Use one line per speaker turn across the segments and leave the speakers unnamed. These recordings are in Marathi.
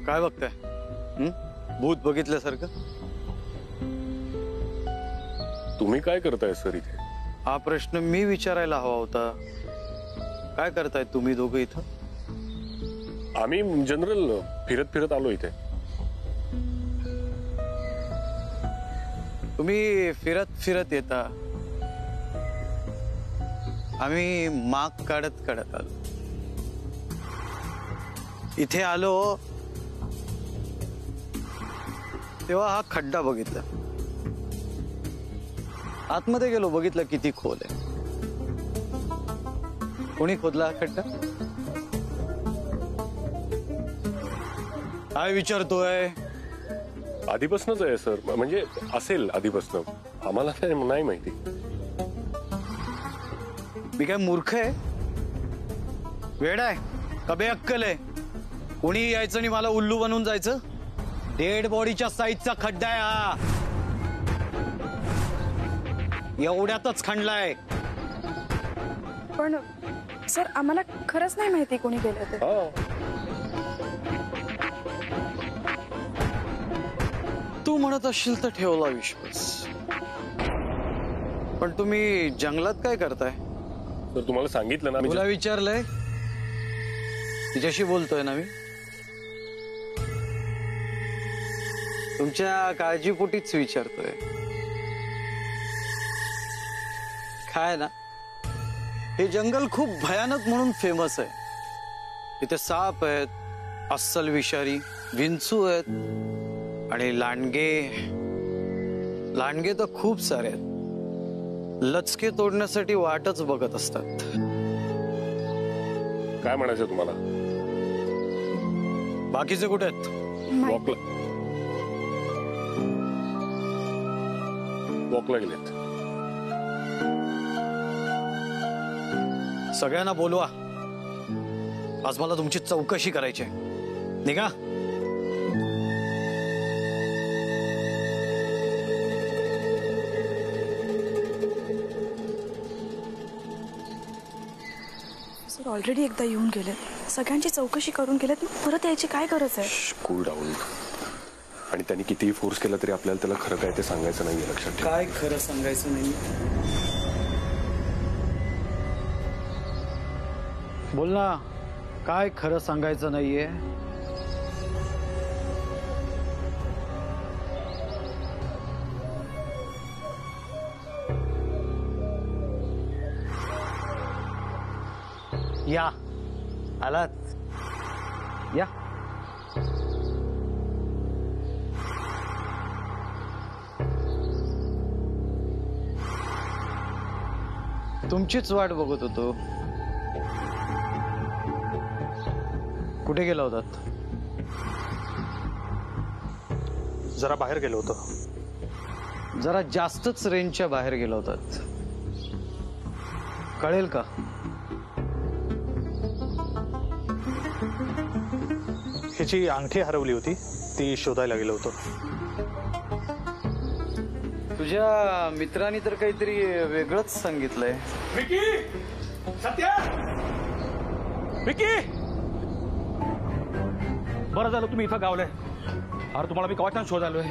काय बघताय? भूत बघितल्यासारखं?
तुम्ही काय करताय सर इथे?
हा प्रश्न मी विचारायला हवा होता. काय करताय तुम्ही दोघं इथं?
आम्ही जनरल फिरत फिरत आलो इथे.
तुम्ही फिरत फिरत येता, आम्ही माग काढत काढत आलो. इथे आलो तेव्हा हा खड्डा बघितला. आतमध्ये गेलो, बघितलं किती खोल आहे. कोणी खोदला हा खड्डा? काय विचारतोय?
आधीपासूनच आहे सर, म्हणजे असेल आधीपासून, आम्हाला नाही माहिती.
मी काय मूर्ख आहे? वेड आहे का बेअक्कल आहे? कोणी यायचं आणि मला उल्लू बनवून जायचं? डेड बॉडीच्या साईजचा खड्डा आहे हा. एवढ्यातच खणलाय.
पण सर आम्हाला खरंच नाही माहिती कोणी गेलं ते.
तू म्हणत असशील तर ठेवला विश्वास. पण तुम्ही जंगलात काय करताय?
तर तुम्हाला सांगितलं ना.
तुला विचारलंय? तिच्याशी बोलतोय ना मी. तुमच्या काळजीपोटीच विचारतोय. काय ना, हे जंगल खूप भयानक म्हणून फेमस आहे. इथे साप आहेत, अस्सल विषारी विंचू आहेत आणि लांडगे तर खूप सारे आहेत. लचके तोडण्यासाठी वाटच बघत असतात.
काय म्हणायचं तुम्हाला?
बाकीचे कुठे आहेत?
वॉकला गेलेत.
सगळ्यांना बोलवा, आज मला तुमची चौकशी करायची आहे. निघा.
सर ऑलरेडी एकदा येऊन गेलेत, सगळ्यांची चौकशी करून गेलेत, परत यायची काय गरज आहे?
Cool down. आणि त्यांनी कितीही फोर्स केला तरी आपल्याला त्याला खरं काय ते सांगायचं नाहीये, लक्षात ठेवा.
काय खरं सांगायचं नाही? बोल ना, काय खरं सांगायचं नाहीये? या आलात, या. तुमचीच वाट बघत होतो. कुठे गेला होतात?
जरा बाहेर गेलो होतो.
जरा जास्तच रेंजच्या बाहेर गेला होतात. कळेल का?
हिची अंगठी हरवली होती, ती शोधायला गेलो होतो.
तुझ्या मित्रांनी तर काहीतरी वेगळंच सांगितलंय.
विकी, सत्या, विकी, बरं झालं तुम्ही इथं गावलंय. अरे तुम्हाला मी कवाच्यान शोधालोय.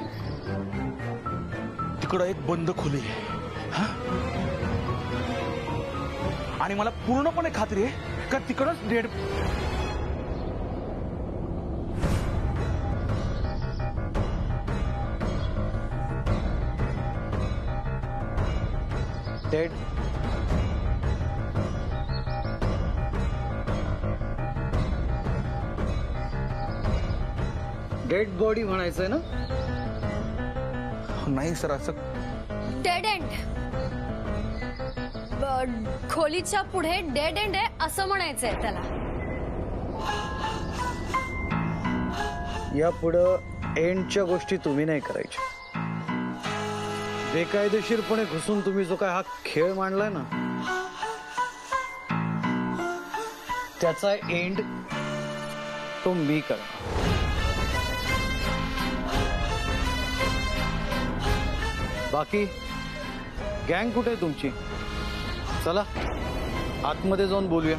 तिकडं एक बंद खोली आहे आणि मला पूर्णपणे खात्री आहे का तिकडंच डेड
डेड डेड बॉडी म्हणायचंय ना?
नाही सर, असं
डेड एंड. खोलीच्या पुढे डेड एंड आहे असं म्हणायचंय त्याला.
या पुढं एंडच्या गोष्टी तुम्ही नाही करायच्या. बेकायदेशीरपणे घुसून तुम्ही जो काय हा खेळ मांडलाय ना, त्याचा एंड तो मी करा. बाकी गँग कुठे आहे तुमची? चला आतमध्ये जाऊन बोलूया.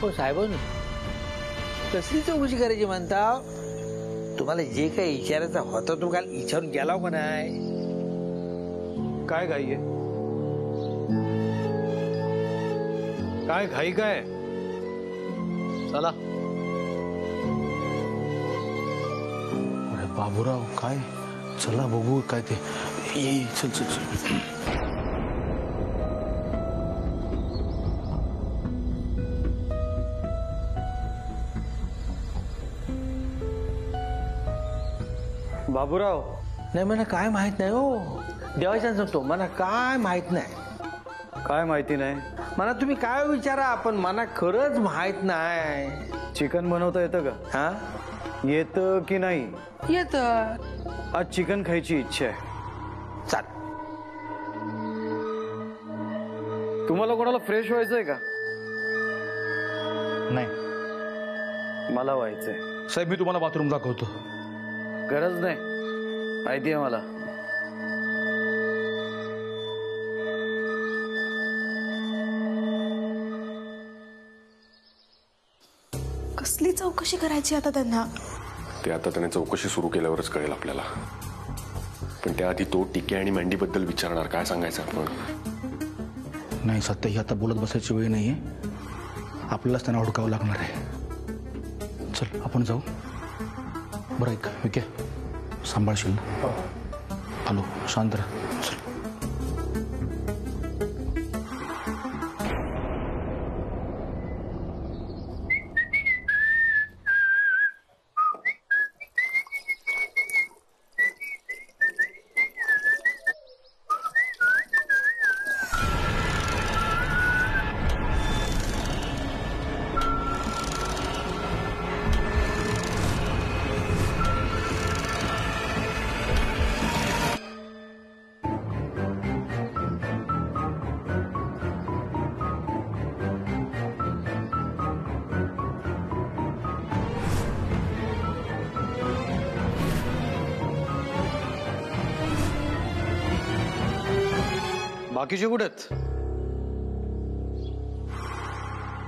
हो साहेबांनी कसली चौकशी करायची म्हणता? तुम्हाला जे काही विचारायचं होतं तो काल विचारून गेला का नाही?
काय घाई आहे? काय घाई काय? चला.
अरे बाबूराव काय, चला बघू काय ते. ये चल चल चल.
बाबूराव,
नाही मला काय माहित नाही हो, देवाच्या सांगतो मला काय माहित नाही.
काय माहिती नाही?
मला तुम्ही काय विचारा पण मला खरंच माहित नाही.
चिकन बनवता येतं का?
हा
येतं की नाही?
येत
आज चिकन खायची इच्छा आहे.
चाल.
तुम्हाला कोणाला फ्रेश व्हायचंय का?
नाही
मला व्हायचंय.
साहेब, मी तुम्हाला बाथरूम दाखवतो.
गरज नाही, माहिती आहे मला.
कसली चौकशी करायची आता त्यांना?
ते आता त्याने चौकशी सुरू केल्यावरच कळेल आपल्याला. पण त्याआधी तो टिके आणि मँडी बद्दल विचारणार. काय सांगायचं आपण?
नाही सत्य, ही आता बोलत बसायची वेळ नाहीये. आपल्यालाच त्यांना हुडकावं लागणार आहे. चल आपण जाऊ. बरं ऐक विके, सांभाळशील ना? आलो, शांत राहा. चल.
बाकीचे कुठे आहेत?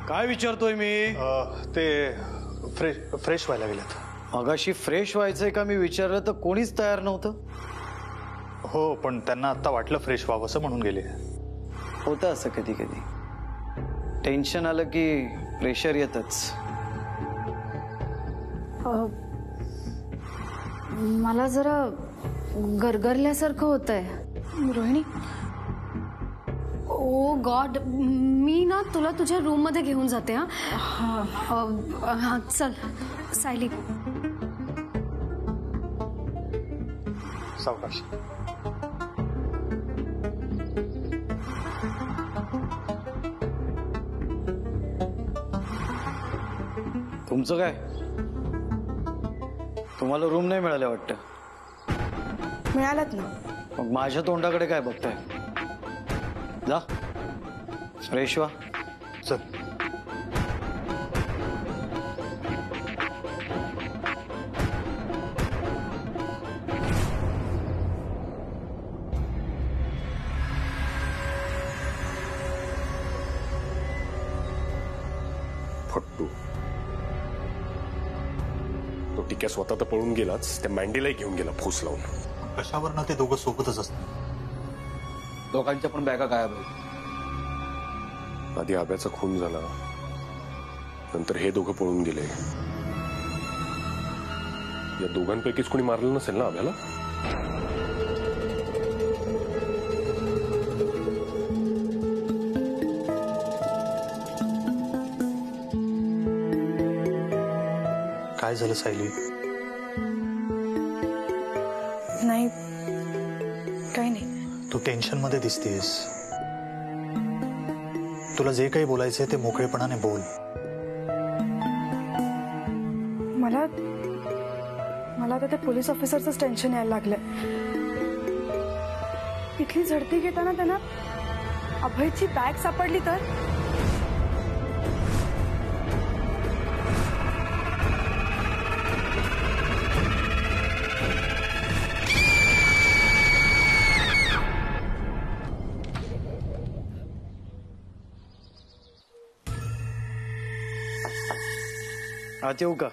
काय विचारतोय मी?
ते फ्रेश व्हायला गेलेत.
मगाशी फ्रेश व्हायचंय का मी विचारलं तर कोणीच तयार नव्हतं.
हो, पण त्यांना आता वाटलं फ्रेश व्हावं असं म्हणून गेले.
होतं असं कधी कधी. टेन्शन आलं की प्रेशर येतच.
मला जरा गरगरल्यासारखं होतंय.
रोहिणी,
ओ गॉड, मी ना तुला तुझ्या रूम मध्ये घेऊन जाते. हा चल सायली.
सावकाश.
तुमचं काय? तुम्हाला रूम नाही मिळाल्या वाटतं.
मिळालात ना?
मग माझ्या तोंडाकडे काय बघताय? जा फ्रेश व्हा.
चल.
फट्टू तो टिक्या स्वतः तर पळून गेलाच, त्या मँडीलाही घेऊन गेला फूस लावून.
कशावर ना ते दोघं सोबतच असतात.
दोघांच्या पण बॅगा गायब आहेत.
आधी आब्याचा खून झाला, नंतर हे दोघं पळून गेले. या दोघांपैकीच कोणी मारलं नसेल ना आब्याला?
काय झालं सायली?
नाही, काही नाही.
तू टेन्शन मध्ये दिसतेस. तुला जे काही बोलायचंय ते मोकळेपणाने बोल.
मला आता त्या पोलीस ऑफिसरचंच टेन्शन यायला लागलंय. इथली झडती घेताना त्यांना अभयची बॅग सापडली तर?
आत येऊ का?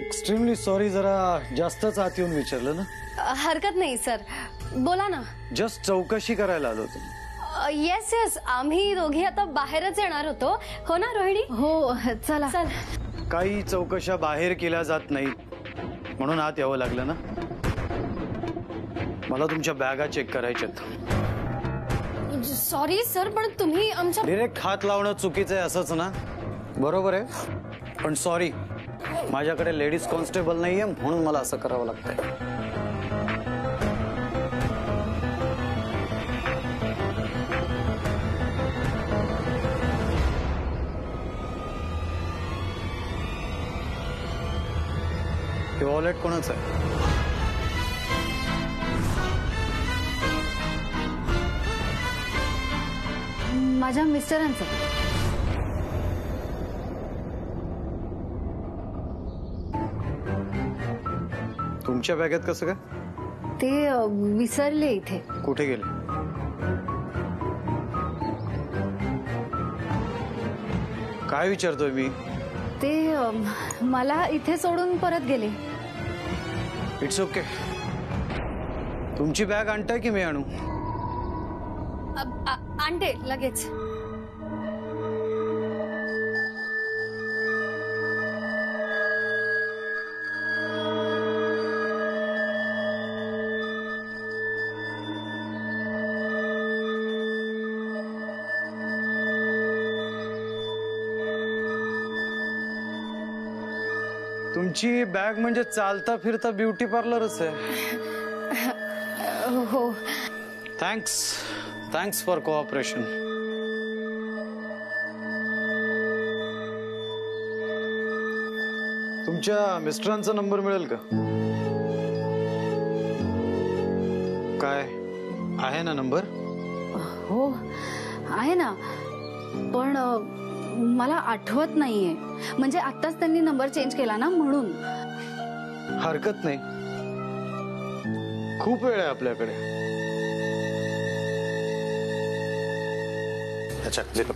एक्स्ट्रीमली सॉरी, जरा जास्तच आत येऊन विचारलं ना.
हरकत नाही सर, बोला ना.
जस्ट चौकशी करायला आलो होतो.
येस येस, आम्ही दोघी आता बाहेरच येणार होतो. हो ना रोहिणी? हो चला चल.
काही चौकशा बाहेर केल्या जात नाहीत म्हणून आत यावं लागलं ना. मला तुमच्या बॅगा चेक करायच्यात.
सॉरी सर, पण तुम्ही आमच्या
डिरेक्ट हात लावणं चुकीचं आहे असंच ना? बरोबर आहे, पण सॉरी, माझ्याकडे लेडीज कॉन्स्टेबल नाहीये म्हणून मला असं करावं लागतंय. हे वॉलेट कोणाचं आहे?
माझ्या मिस्टरांचं.
तुमच्या बॅगेत कसं काय?
ते विसरले इथे.
कुठे गेले? काय विचारतोय मी?
ते मला इथे सोडून परत गेले.
It's okay. तुमची बॅग आणताय की मी आणू?
आणते लगेच.
तुमची बॅग म्हणजे चालता फिरता ब्युटी पार्लरच आहे.
हो.
Thanks for cooperation. तुमच्या मिस्टरांचा नंबर मिळेल का? काय आहे ना नंबर?
हो आहे ना, पण मला आठवत नाहीये. म्हणजे आत्ताच त्यांनी नंबर चेंज केला ना म्हणून.
हरकत नाही, खूप वेळ आहे आपल्याकडे.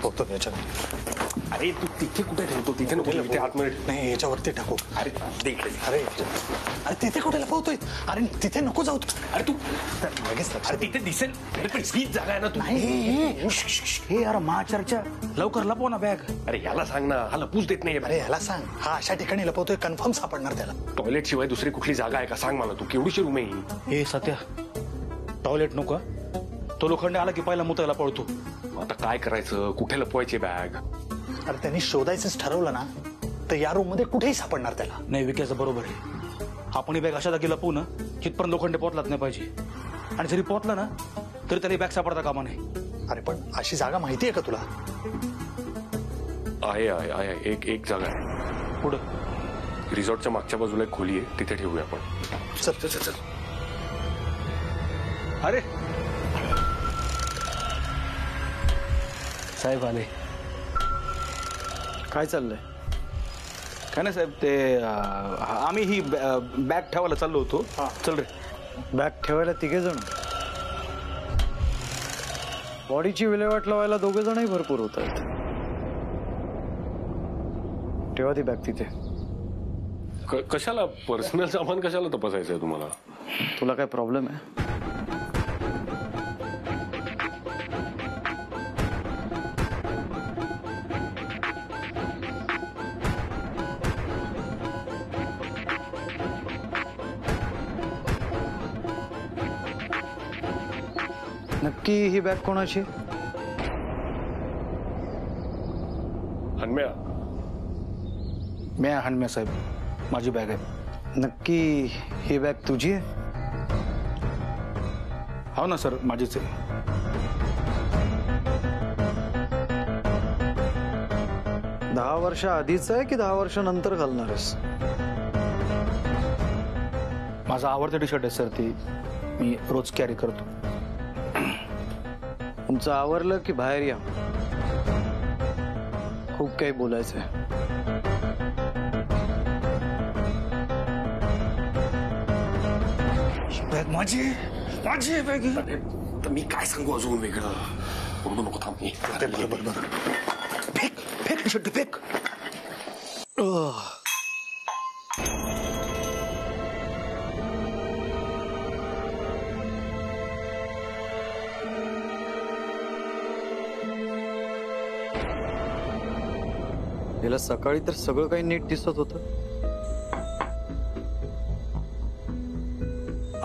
पोहतो याच्यात.
अरे तू तिथे कुठे ठेवतो? तिथे नको, तिथे आतमध्ये.
नाही, याच्यावरती टाकू.
अरे देख
अरे अरे तिथे कुठे लपवतोय? अरे तिथे नको जाऊ.
अरे तू
लगेच
अरे तिथे दिसेल. अरे पण हीच जागा आहे ना. तू
हे यार मा चर्चा, लवकर लपव ना बॅग.
अरे याला सांग ना, हा लपूच देत नाही.
अरे याला सांग, हा अशा ठिकाणी लपवतोय, कन्फर्म सापडणार त्याला.
टॉयलेट शिवाय दुसरी कुठली जागा आहे का सांग मला. तू केवढीशी रूम आहे ही?
हे सत्या, टॉयलेट नको. तो लोखंड आला की पहिला मुतायला पळतो.
आता काय करायचं? कुठे लपवायची बॅग?
अरे त्यांनी शोधायचंच ठरवलं ना तर या रूम मध्ये कुठेही सापडणार त्याला.
नाही, विकायचं बरोबर आहे. आपण ही बॅग अशा जागी लपवू ना, हितपर्यंत लोखंड पोहोचलाच नाही पाहिजे. आणि जरी पोहोचला ना तरी त्याला बॅग सापडता कामा नाही.
अरे पण अशी जागा माहिती आहे का तुला?
आहे आहे आहे, एक जागा आहे.
पुढं
रिसॉर्टच्या मागच्या बाजूला एक खोली आहे, तिथे ठेवूया आपण.
चल चल चल.
अरे साहेब आले.
काय चाललंय?
काय नाही साहेब, ते आम्ही ही बॅग ठेवायला चाललो होतो. चल रे.
बॅग ठेवायला 3 जण? बॉडीची विल्हेवाट लावायला 2 जणही भरपूर होत आहेत. ठेवा ती बॅग तिथे.
कशाला? पर्सनल सामान कशाला तपासायचंय तुम्हाला?
तुला काय प्रॉब्लेम आहे? नक्की ही बॅग कोणाची?
हनम्या.
मी हनम्या साहेब, माझी बॅग आहे.
नक्की ही बॅग तुझी आहे?
हो ना सर, माझीच आहे.
दहा वर्ष आधीच आहे की 10 वर्षानंतर घालणार आहेस?
माझा आवडतं टी शर्ट आहे सर, ती मी रोज कॅरी करतो.
तुमचं आवरलं की बाहेर या, खूप काही बोलायचं आहे.
बॅग माझी माझी बॅग.
तर मी काय सांगू अजून वेगळं? बोलू नको, थांब.
बरोबर.
फेक.
याला सकाळी तर सगळं काही नीट दिसत होतं.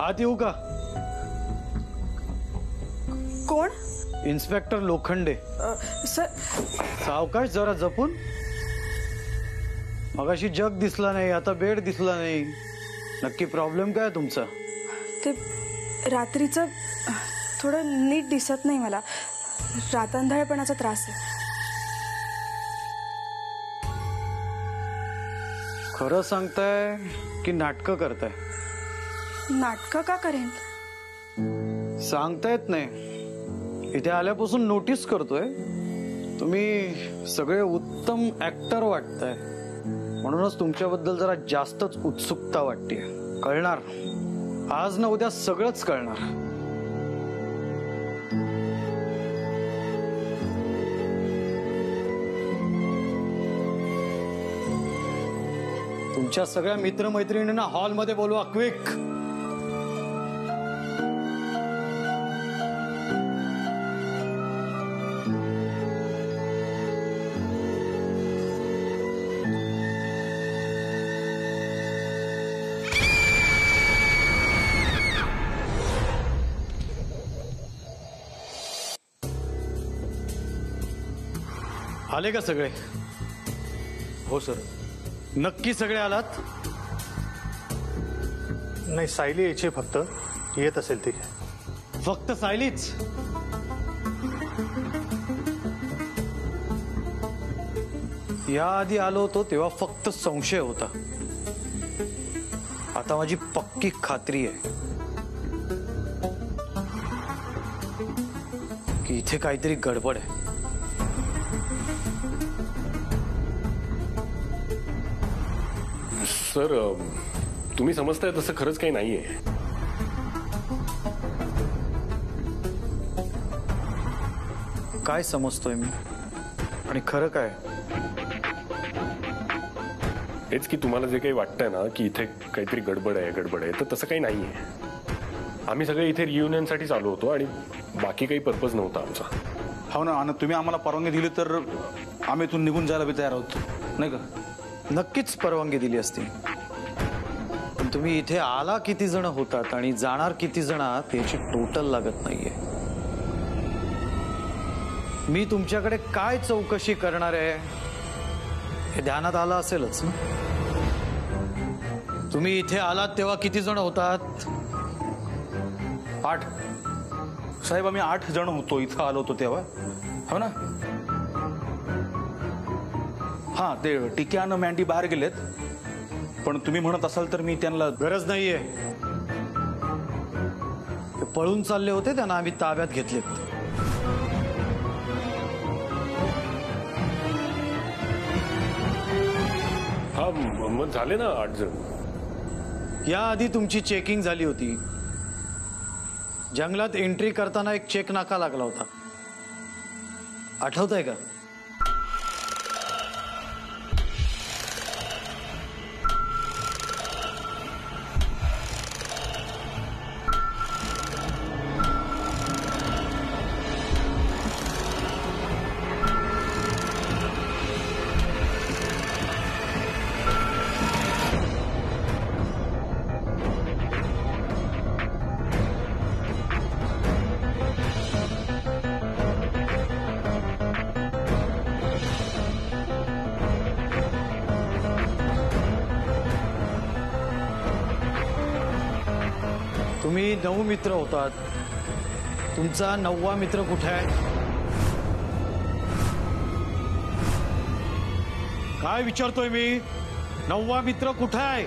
आत येऊ का?
कोण?
इन्स्पेक्टर लोखंडे.
सर
सावकाश जरा जपून. मगाशी जग दिसला नाही, आता बेड दिसला नाही. नक्की प्रॉब्लेम काय तुमचा?
ते रात्रीचं थोडं नीट दिसत नाही मला. रातांधळपणाचा त्रास आहे.
खरं सांगताय की नाटकं करताय?
नाटकं का करेन?
सांगता येत नाही. इथे आल्यापासून नोटीस करतोय तुम्ही सगळे उत्तम ऍक्टर वाटताय. म्हणूनच तुमच्याबद्दल जरा जास्तच उत्सुकता वाटतेय. कळणार, आज ना उद्या सगळंच कळणार. तुमच्या सगळ्या मित्रमैत्रिणींना हॉलमध्ये बोलवा, क्विक. आले का सगळे?
हो सर.
नक्की सगळे आलात?
नाही, सायली यायची फक्त. येत असेल ती.
फक्त सायलीच? याआधी आलो होतो तेव्हा फक्त संशय होता. आता माझी पक्की खात्री आहे की इथे काहीतरी गडबड आहे.
सर, तुम्ही समजताय तसं खरंच काही नाहीये.
काय समजतोय मी आणि खरं काय?
हेच की तुम्हाला जे काही वाटतंय ना की इथे काहीतरी गडबड आहे, तर तसं काही नाहीये. आम्ही सगळे इथे रियुनियनसाठीच आलो होतो आणि बाकी काही पर्पज नव्हता आमचा.
हो ना, आणि तुम्ही आम्हाला परवानगी दिली तर आम्ही इथून निघून जायला बी तयार आहोत, नाही का?
नक्कीच परवानगी दिली असती. पण तुम्ही इथे आला किती जण होतात आणि जाणार किती जण आहात याची टोटल लागत नाहीये. मी तुमच्याकडे काय चौकशी करणार आहे हे ध्यानात आलं असेलच ना? तुम्ही इथे आलात तेव्हा किती जण होतात?
8. साहेब, आम्ही 8 जण होतो इथं आलो होतो तेव्हा. हो ना? हा, ते टिक्या आणि मँडी बाहेर गेलेत. पण तुम्ही म्हणत असाल तर मी त्यांना.
गरज नाहीये. ते पळून चालले होते, त्यांना आम्ही ताब्यात घेतलेत.
हा, मग झाले ना 8 जण.
याआधी तुमची चेकिंग झाली होती. जंगलात एंट्री करताना एक चेक नाका लागला होता, आठवतंय का? तुम्ही 9 मित्र होतात. तुमचा 9वा मित्र कुठे आहे? काय विचारतोय मी? 9वा मित्र कुठे आहे?